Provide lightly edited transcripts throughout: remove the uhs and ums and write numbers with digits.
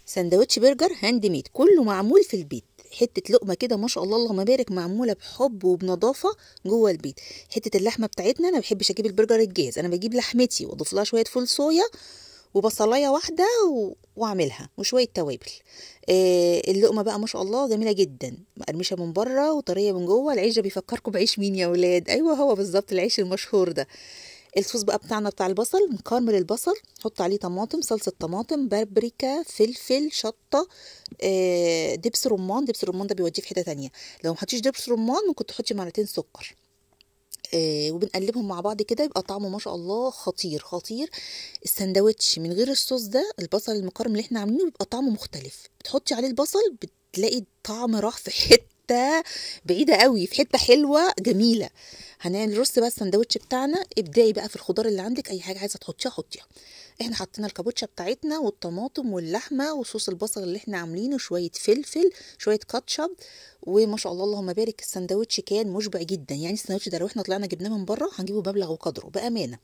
سندوتش برجر هاند ميد كله معمول في البيت. حته لقمه كده ما شاء الله اللهم بارك، معموله بحب وبنظافه جوه البيت. حته اللحمه بتاعتنا، انا ما بحبش اجيب البرجر الجاهز، انا بجيب لحمتي واضيف لها شويه فول صويا وبصلايه واحده واعملها وشويه توابل. اللقمه بقى ما شاء الله جميله جدا، مقرمشه من بره وطريه من جوه. العيش ده بيفكركم بعيش مين يا ولاد؟ ايوه هو بالظبط العيش المشهور ده. الصوص بقى بتاعنا بتاع البصل، نكرمل البصل، نحط عليه طماطم، صلصة طماطم، بابريكا، فلفل، شطة، دبس رمان. دبس الرمان ده بيوديه في حتة تانية. لو ما حطيتش دبس رمان ممكن تحطي معلقتين سكر. وبنقلبهم مع بعض كده، يبقى طعمه ما شاء الله خطير خطير. السندوتش من غير الصوص ده، البصل المكرم اللي احنا عاملينه، بيبقى طعمه مختلف. بتحطي عليه البصل بتلاقي الطعم راح في حتة بعيدة قوي، في حتة حلوة جميلة. هنرص بقى السندوتش بتاعنا. ابدأي بقى في الخضار اللي عندك، اي حاجة عايزة تحطيها حطيها. احنا حطينا الكابوتشا بتاعتنا والطماطم واللحمة وصوص البصل اللي احنا عاملينه، شوية فلفل، شوية كاتشب، وما شاء الله اللهم بارك. السندوتش كان مشبع جدا. يعني السندوتش ده لو احنا طلعنا جبناه من بره هنجيبه مبلغ وقدره بامانه،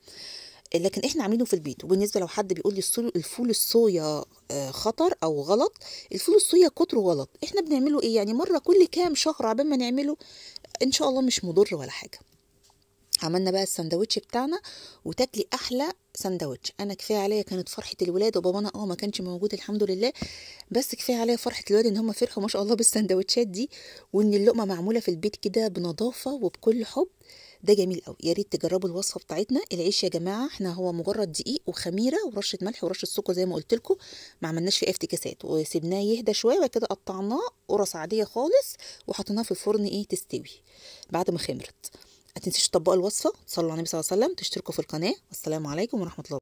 لكن احنا عاملينه في البيت. وبالنسبه لو حد بيقول لي الفول الصويا خطر او غلط، الفول الصويا كتره غلط. احنا بنعمله ايه يعني مره كل كام شهر عبال ما نعمله، ان شاء الله مش مضر ولا حاجه. عملنا بقى السندوتش بتاعنا وتاكلي احلى سندوتش. انا كفايه عليا كانت فرحه الولاد، وبابانا ما كانش موجود الحمد لله، بس كفايه عليا فرحه الولاد ان هم فرحوا ما شاء الله بالسندوتشات دي، وان اللقمه معموله في البيت كده بنظافه وبكل حب. ده جميل قوي. يا ريت تجربوا الوصفه بتاعتنا. العيش يا جماعه احنا هو مجرد دقيق وخميره ورشه ملح ورشه سكر زي ما قلت لكم، ما عملناش فيه افتكاسات، وسيبناه يهدى شويه، وبعد كده قطعناه قرص عاديه خالص وحطيناه في الفرن تستوي بعد ما خمرت. ما تنسيش تطبقوا الوصفه، تصلوا على النبي صلى الله عليه وسلم، تشتركوا في القناه. والسلام عليكم ورحمه الله.